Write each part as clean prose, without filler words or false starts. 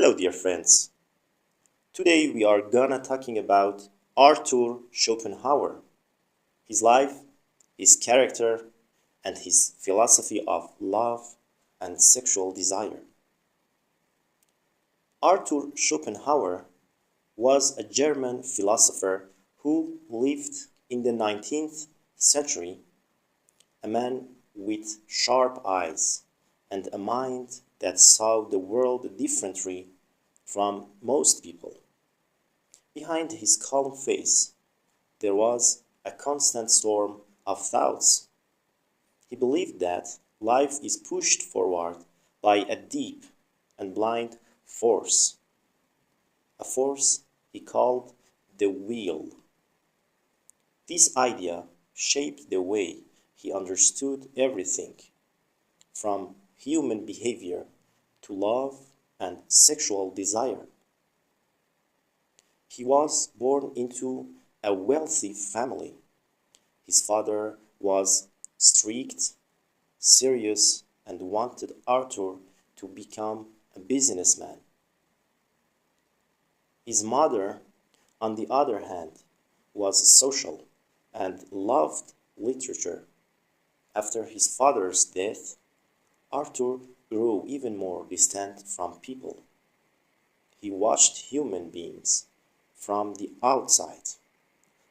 Hello dear friends. Today we are gonna talking about Arthur Schopenhauer, his life, his character, and his philosophy of love and sexual desire. Arthur Schopenhauer was a German philosopher who lived in the 19th century, a man with sharp eyes and a mind that saw the world differently from most people. Behind his calm face, there was a constant storm of thoughts. He believed that life is pushed forward by a deep and blind force, a force he called the will. This idea shaped the way he understood everything, from human behavior to love and sexual desire. He was born into a wealthy family. His father was strict, serious, and wanted Arthur to become a businessman. His mother, on the other hand, was social and loved literature. After his father's death, Arthur grew even more distant from people. He watched human beings from the outside,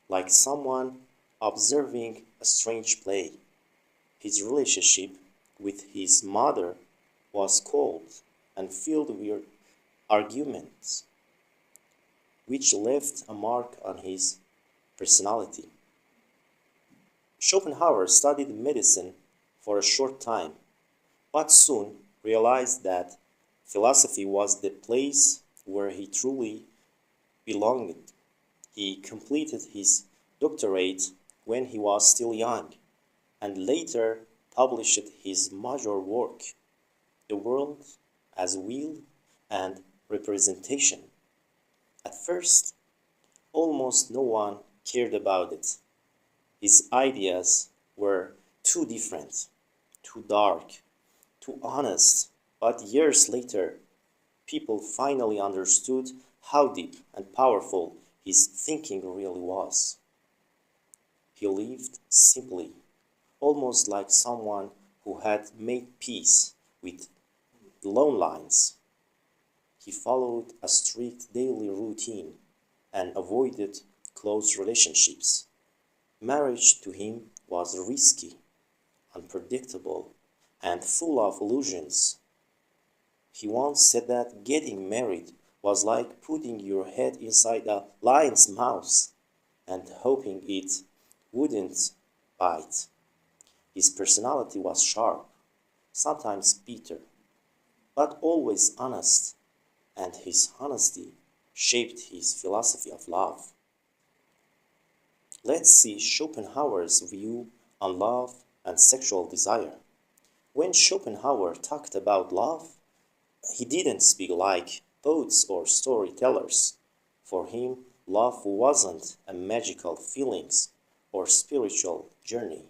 like someone observing a strange play. His relationship with his mother was cold and filled with arguments, which left a mark on his personality. Schopenhauer studied medicine for a short time, but soon realized that philosophy was the place where he truly belonged. He completed his doctorate when he was still young, and later published his major work, The World as Will and Representation. At first, almost no one cared about it. His ideas were too different, too dark, too honest, but years later, people finally understood how deep and powerful his thinking really was. He lived simply, almost like someone who had made peace with lone lines. He followed a strict daily routine and avoided close relationships. Marriage to him was risky, unpredictable, and full of illusions. He once said that getting married was like putting your head inside a lion's mouth and hoping it wouldn't bite. His personality was sharp, sometimes bitter, but always honest, and his honesty shaped his philosophy of love. Let's see Schopenhauer's view on love and sexual desire. When Schopenhauer talked about love, he didn't speak like poets or storytellers. For him, love wasn't a magical feelings or spiritual journey.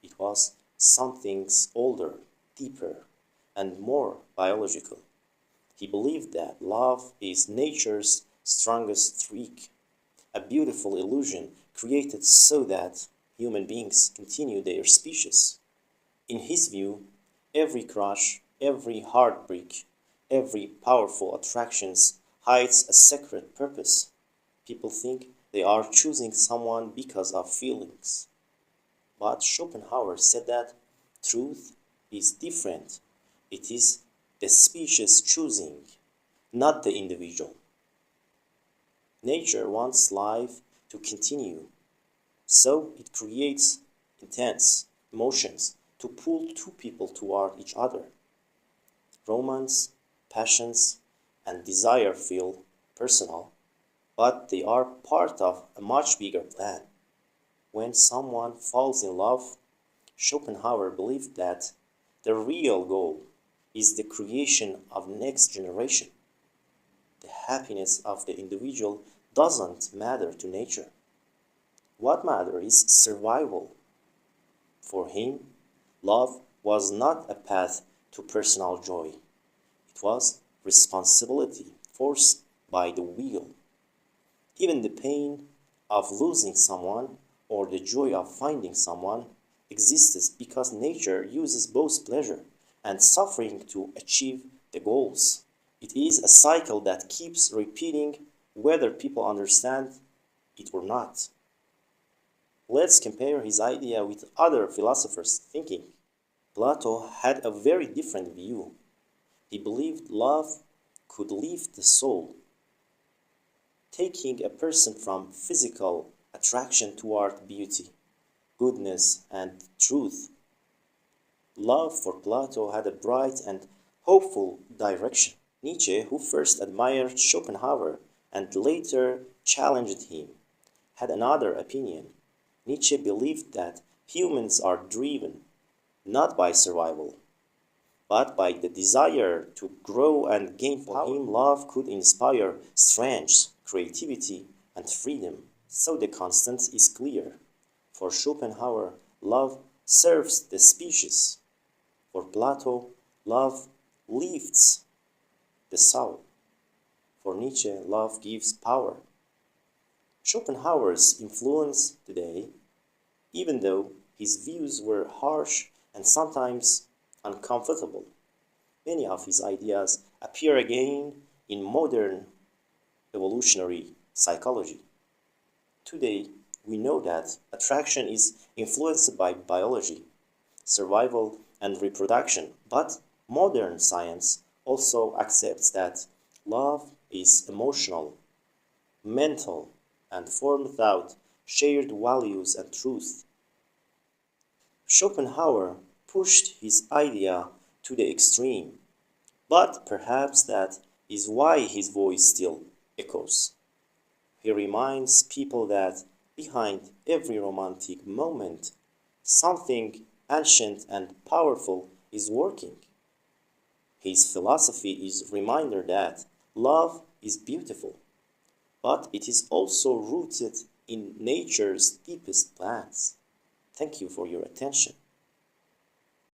It was something older, deeper, and more biological. He believed that love is nature's strongest trick, a beautiful illusion created so that human beings continue their species. In his view, every crush, every heartbreak, every powerful attraction hides a secret purpose. People think they are choosing someone because of feelings. But Schopenhauer said that truth is different. It is the species choosing, not the individual. Nature wants life to continue, so it creates intense emotions to pull two people toward each other. Romance, passions, and desire feel personal, but they are part of a much bigger plan. When someone falls in love, Schopenhauer believed that the real goal is the creation of next generation. The happiness of the individual doesn't matter to nature. What matters is survival. For him, love was not a path to personal joy. It was responsibility forced by the will. Even the pain of losing someone or the joy of finding someone exists because nature uses both pleasure and suffering to achieve the goals. It is a cycle that keeps repeating whether people understand it or not. Let's compare his idea with other philosophers' thinking. Plato had a very different view. He believed love could lift the soul, taking a person from physical attraction toward beauty, goodness, and truth. Love for Plato had a bright and hopeful direction. Nietzsche, who first admired Schopenhauer and later challenged him, had another opinion. Nietzsche believed that humans are driven not by survival, but by the desire to grow and gain power. For him, love could inspire strength, creativity, and freedom. So the constant is clear. For Schopenhauer, love serves the species. For Plato, love lifts the soul. For Nietzsche, love gives power. Schopenhauer's influence today, even though his views were harsh and sometimes uncomfortable, many of his ideas appear again in modern evolutionary psychology. Today, we know that attraction is influenced by biology, survival, and reproduction, but modern science also accepts that love is emotional, mental, and formed without shared values and truth. Schopenhauer pushed his idea to the extreme, but perhaps that is why his voice still echoes. He reminds people that behind every romantic moment, something ancient and powerful is working. His philosophy is a reminder that love is beautiful, but it is also rooted in nature's deepest plans. Thank you for your attention.